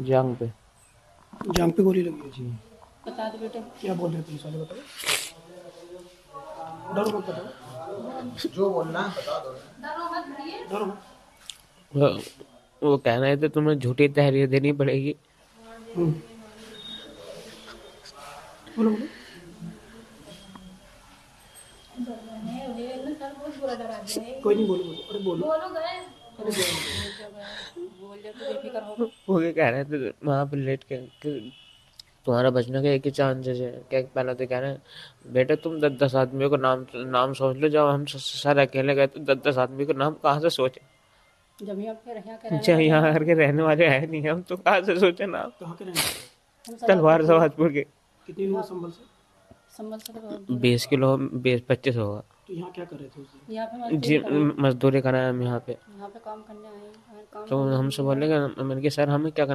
जांग पे। जांग पे गोली लगी है। जी। बता दो बेटे। क्या बोल रहे पुलिस वाले, बताओ। डरो मत, बताओ जो बोलना है बता दो। डरो मत। वो वो कह रहे थे तुम्हें झूठी तहरीर देनी पड़ेगी। बोलो बोलो। कोई नहीं, बोलो बोलो, अरे बोलो। अरे बोलो। वो ये कह रहे थे वहां पर लेट के कि तुम्हारा बचने का एक ही चांसेस है। क्या पहले तो कह रहे हैं बेटे तुम 10 आदमियों को नाम नाम सोच लो। जब हम सर अकेले गए तो 10 आदमी को नाम कहाँ से सोचे। जब जब यहाँ के रहने वाले है नहीं हम तो कहाँ से सोचे नाम। कहाँ के रहने वाले हो? तलवार सवादपुर के। कितनी दूर संभल से? संभल से तो बहुत दूर है। 20 किलो 20-25 होगा। तो यहाँ क्या कर रहे थे उस दिन? यहाँ पे जी मजदूरी कर रहे हैं। मजदूरी कराए हम यहाँ पे। यहाँ पे काम करने आए हैं, काम तो करने हमसे के लिए बोलेगा मैंने कहा सर हमें क्या करना।